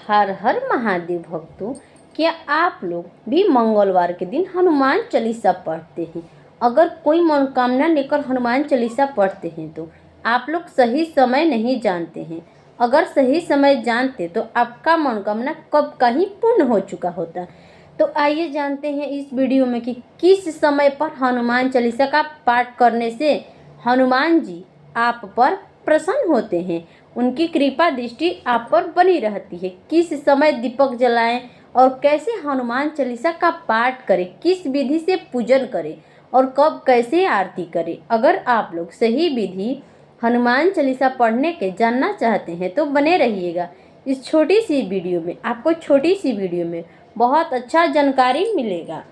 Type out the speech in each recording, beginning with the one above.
हर हर महादेव भक्तों, क्या आप लोग भी मंगलवार के दिन हनुमान चालीसा पढ़ते हैं? अगर कोई मनोकामना लेकर हनुमान चालीसा पढ़ते हैं तो आप लोग सही समय नहीं जानते हैं। अगर सही समय जानते तो आपका मनोकामना कब का ही पूर्ण हो चुका होता। तो आइए जानते हैं इस वीडियो में कि किस समय पर हनुमान चालीसा का पाठ करने से हनुमान जी आप पर प्रसन्न होते हैं, उनकी कृपा दृष्टि आप पर बनी रहती है। किस समय दीपक जलाएं और कैसे हनुमान चालीसा का पाठ करें, किस विधि से पूजन करें और कब कैसे आरती करें। अगर आप लोग सही विधि हनुमान चालीसा पढ़ने के जानना चाहते हैं तो बने रहिएगा। इस छोटी सी वीडियो में आपको बहुत अच्छा जानकारी मिलेगा।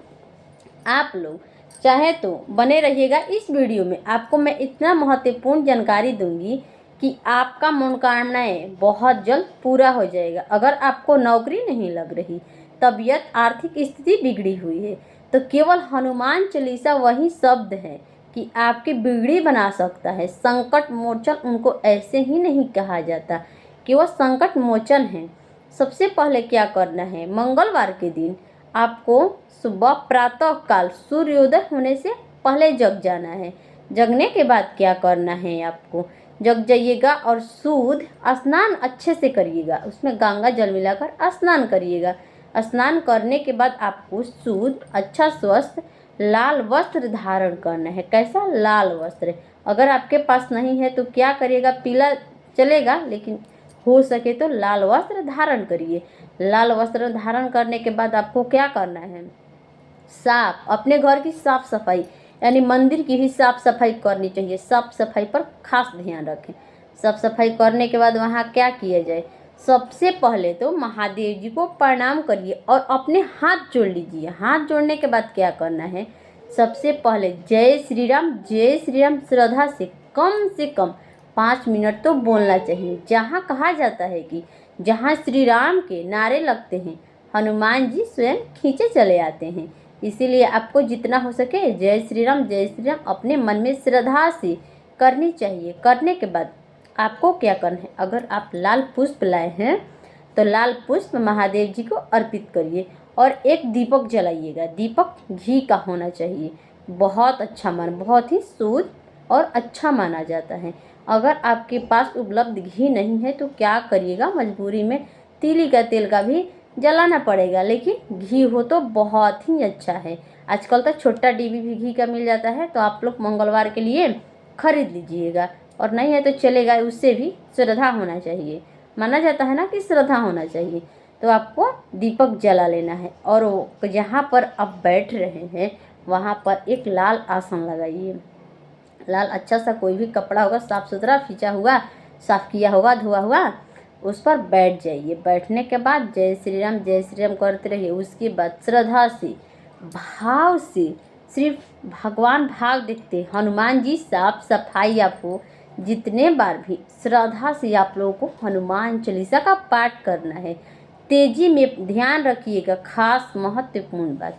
आप लोग चाहे तो बने रहिएगा। इस वीडियो में आपको मैं इतना महत्वपूर्ण जानकारी दूंगी कि आपका मनोकामनाएं बहुत जल्द पूरा हो जाएगा। अगर आपको नौकरी नहीं लग रही, तबीयत आर्थिक स्थिति बिगड़ी हुई है, तो केवल हनुमान चालीसा वही शब्द है कि आपकी बिगड़ी बना सकता है। संकट मोचन उनको ऐसे ही नहीं कहा जाता कि वह संकट मोचन है। सबसे पहले क्या करना है, मंगलवार के दिन आपको सुबह प्रातः काल सूर्योदय होने से पहले जग जाना है। जगने के बाद क्या करना है, आपको जग जाइएगा और शुद्ध स्नान अच्छे से करिएगा, उसमें गंगा जल मिलाकर स्नान करिएगा। स्नान करने के बाद आपको शुद्ध अच्छा स्वस्थ लाल वस्त्र धारण करना है। कैसा लाल वस्त्र? अगर आपके पास नहीं है तो क्या करिएगा, पीला चलेगा, लेकिन हो सके तो लाल वस्त्र धारण करिए। लाल वस्त्र धारण करने के बाद आपको क्या करना है, साफ अपने घर की साफ सफाई यानी मंदिर की भी साफ सफाई करनी चाहिए। साफ सफाई पर खास ध्यान रखें। साफ सफाई करने के बाद वहाँ क्या किया जाए, सबसे पहले तो महादेव जी को प्रणाम करिए और अपने हाथ जोड़ लीजिए। हाथ जोड़ने के बाद क्या करना है, सबसे पहले जय श्री राम श्रद्धा से कम 5 मिनट तो बोलना चाहिए। जहाँ कहा जाता है कि जहाँ श्री राम के नारे लगते हैं, हनुमान जी स्वयं खींचे चले आते हैं। इसीलिए आपको जितना हो सके जय श्री राम अपने मन में श्रद्धा से करनी चाहिए। करने के बाद आपको क्या करना है, अगर आप लाल पुष्प लाए हैं तो लाल पुष्प महादेव जी को अर्पित करिए और एक दीपक जलाइएगा। दीपक घी का होना चाहिए। बहुत ही शुद्ध और अच्छा माना जाता है। अगर आपके पास उपलब्ध घी नहीं है तो क्या करिएगा, मजबूरी में तीली का तेल का भी जलाना पड़ेगा, लेकिन घी हो तो बहुत ही अच्छा है। आजकल तो छोटा डिब्बी भी घी का मिल जाता है, तो आप लोग मंगलवार के लिए खरीद लीजिएगा। और नहीं है तो चलेगा, उससे भी श्रद्धा होना चाहिए। माना जाता है ना कि श्रद्धा होना चाहिए। तो आपको दीपक जला लेना है और जहाँ पर आप बैठ रहे हैं वहाँ पर एक लाल आसन लगाइए। लाल अच्छा सा कोई भी कपड़ा होगा, साफ सुथरा खींचा हुआ, साफ किया हुआ, धुआ हुआ, उस पर बैठ जाइए। बैठने के बाद जय श्री राम करते रहिए। उसके बाद श्रद्धा से भाव से सिर्फ भगवान भाव देखते हनुमान जी साफ सफाई आपको जितने बार भी श्रद्धा से आप लोगों को हनुमान चालीसा का पाठ करना है। तेजी में ध्यान रखिएगा, खास महत्वपूर्ण बात,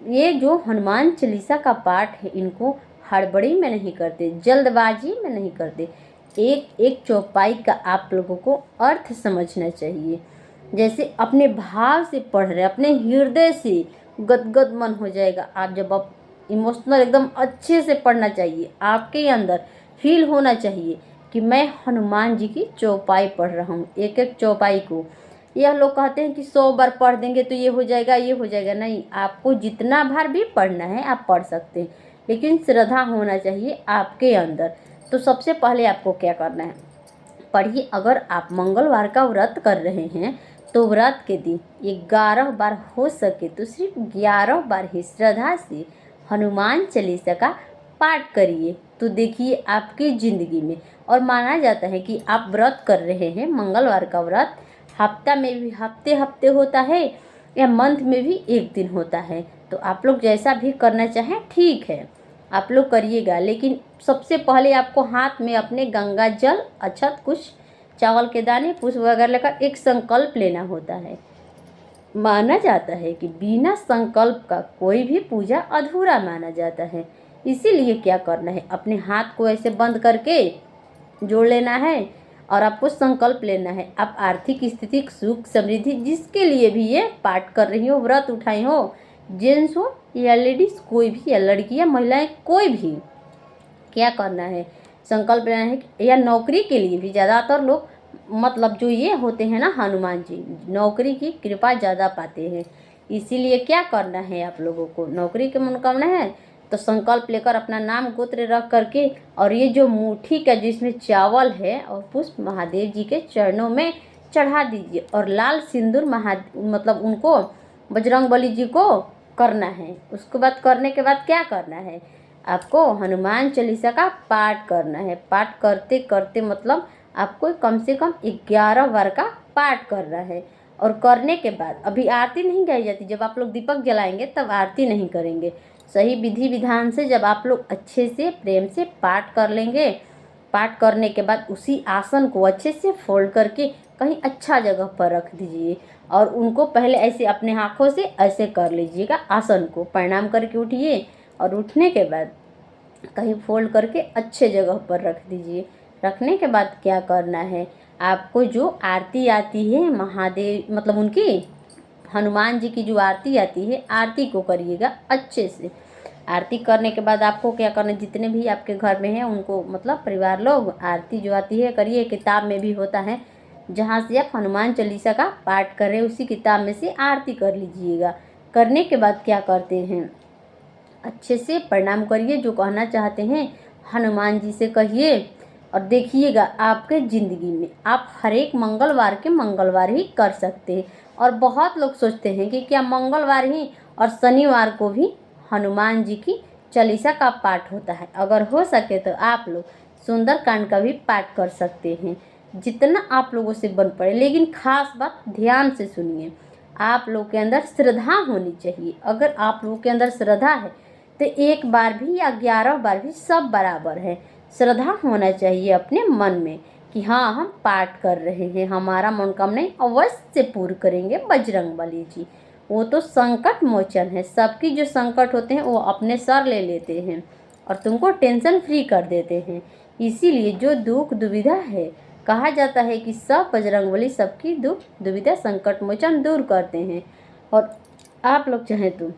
ये जो हनुमान चालीसा का पाठ है इनको हड़बड़ी में नहीं करते, जल्दबाजी में नहीं करते। एक एक चौपाई का आप लोगों को अर्थ समझना चाहिए। जैसे अपने भाव से पढ़ रहे, अपने हृदय से गदगद मन हो जाएगा। आप जब आप इमोशनल एकदम अच्छे से पढ़ना चाहिए, आपके अंदर फील होना चाहिए कि मैं हनुमान जी की चौपाई पढ़ रहा हूँ। एक एक चौपाई को, यह लोग कहते हैं कि 100 बार पढ़ देंगे तो ये हो जाएगा। नहीं, आपको जितना बार भी पढ़ना है आप पढ़ सकते हैं, लेकिन श्रद्धा होना चाहिए आपके अंदर। तो सबसे पहले आपको क्या करना है, पढ़िए। अगर आप मंगलवार का व्रत कर रहे हैं तो व्रत के दिन 11 बार हो सके तो सिर्फ 11 बार ही श्रद्धा से हनुमान चालीसा का पाठ करिए। तो देखिए आपकी ज़िंदगी में, और माना जाता है कि आप व्रत कर रहे हैं, मंगलवार का व्रत हफ्ता में भी हफ्ते होता है या मंथ में भी एक दिन होता है। तो आप लोग जैसा भी करना चाहें ठीक है, आप लोग करिएगा। लेकिन सबसे पहले आपको हाथ में अपने गंगा जल, अक्षत, कुछ चावल के दाने, पुष्प वगैरह लेकर एक संकल्प लेना होता है। माना जाता है कि बिना संकल्प का कोई भी पूजा अधूरा माना जाता है। इसीलिए क्या करना है, अपने हाथ को ऐसे बंद करके जोड़ लेना है और आपको संकल्प लेना है। आप आर्थिक स्थिति, सुख, समृद्धि, जिसके लिए भी ये पाठ कर रही हो, व्रत उठाई हो, जेंट्स हो या लेडीज, कोई भी, या लड़कियां, महिलाएं, कोई भी, क्या करना है, संकल्प लेना है। या नौकरी के लिए भी ज़्यादातर लोग, मतलब जो ये होते हैं ना हनुमान जी, नौकरी की कृपा ज़्यादा पाते हैं। इसीलिए क्या करना है आप लोगों को, नौकरी की मनोकामना है तो संकल्प लेकर अपना नाम गोत्र रख करके, और ये जो मुट्ठी का जिसमें चावल है और पुष्प महादेव जी के चरणों में चढ़ा दीजिए, और लाल सिंदूर मतलब उनको बजरंगबली जी को करना है। उसके बाद करने के बाद क्या करना है, आपको हनुमान चालीसा का पाठ करना है। पाठ करते करते मतलब आपको कम से कम 11 बार का पाठ करना है। और करने के बाद अभी आरती नहीं गाई जाती, जब आप लोग दीपक जलाएंगे तब आरती नहीं करेंगे। सही विधि विधान से जब आप लोग अच्छे से प्रेम से पाठ कर लेंगे, पाठ करने के बाद उसी आसन को अच्छे से फोल्ड करके कहीं अच्छा जगह पर रख दीजिए, और उनको पहले ऐसे अपने आँखों से ऐसे कर लीजिएगा, आसन को प्रणाम करके उठिए, और उठने के बाद कहीं फोल्ड करके अच्छे जगह पर रख दीजिए। रखने के बाद क्या करना है, आपको जो आरती आती है महादेव, मतलब उनकी हनुमान जी की जो आरती आती है, आरती को करिएगा अच्छे से। आरती करने के बाद आपको क्या करना है, जितने भी आपके घर में हैं उनको, मतलब परिवार लोग, आरती जो आती है करिए। किताब में भी होता है, जहाँ से आप हनुमान चालीसा का पाठ कर रहे हैं उसी किताब में से आरती कर लीजिएगा। करने के बाद क्या करते हैं, अच्छे से प्रणाम करिए, जो कहना चाहते हैं हनुमान जी से कहिए। और देखिएगा आपके ज़िंदगी में आप हर एक मंगलवार के मंगलवार ही कर सकते हैं। और बहुत लोग सोचते हैं कि क्या मंगलवार ही और शनिवार को भी हनुमान जी की चालीसा का पाठ होता है। अगर हो सके तो आप लोग सुंदरकांड का भी पाठ कर सकते हैं, जितना आप लोगों से बन पड़े। लेकिन खास बात ध्यान से सुनिए, आप लोग के अंदर श्रद्धा होनी चाहिए। अगर आप लोगों के अंदर श्रद्धा है तो एक बार भी या 11 बार भी सब बराबर है। श्रद्धा होना चाहिए अपने मन में कि हाँ, हम पाठ कर रहे हैं, हमारा मनोकामनाएं अवश्य पूर्ण करेंगे बजरंगबली जी। वो तो संकट मोचन है, सबकी जो संकट होते हैं वो अपने सर ले लेते हैं और तुमको टेंशन फ्री कर देते हैं। इसीलिए जो दुख दुविधा है, कहा जाता है कि सब बजरंगबली सबकी दुख दुविधा संकट मोचन दूर करते हैं। और आप लोग चाहें तो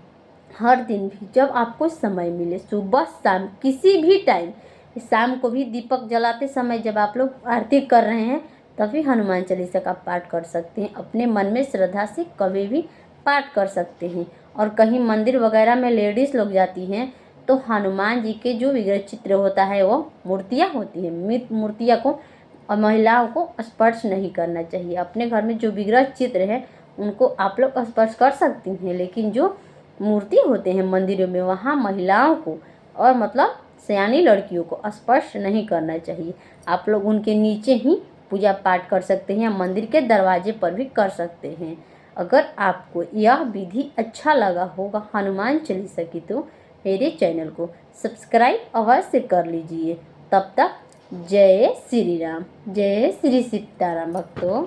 हर दिन भी जब आपको समय मिले, सुबह शाम किसी भी टाइम, शाम को भी दीपक जलाते समय जब आप लोग आरती कर रहे हैं तभी हनुमान चालीसा का पाठ कर सकते हैं। अपने मन में श्रद्धा से कभी भी पाठ कर सकते हैं। और कहीं मंदिर वगैरह में लेडीज़ लोग जाती हैं तो हनुमान जी के जो विग्रह चित्र होता है, वो मूर्तियाँ होती हैं, मृत मूर्तियाँ को और महिलाओं को स्पर्श नहीं करना चाहिए। अपने घर में जो विग्रह चित्र है उनको आप लोग स्पर्श कर सकती हैं, लेकिन जो मूर्ति होते हैं मंदिरों में, वहाँ महिलाओं को और मतलब सयानी लड़कियों को स्पर्श नहीं करना चाहिए। आप लोग उनके नीचे ही पूजा पाठ कर सकते हैं या मंदिर के दरवाजे पर भी कर सकते हैं। अगर आपको यह विधि अच्छा लगा होगा हनुमान चालीसा की, तो मेरे चैनल को सब्सक्राइब अवश्य कर लीजिए। तब तक जय श्री राम, जय श्री सीताराम भक्तों।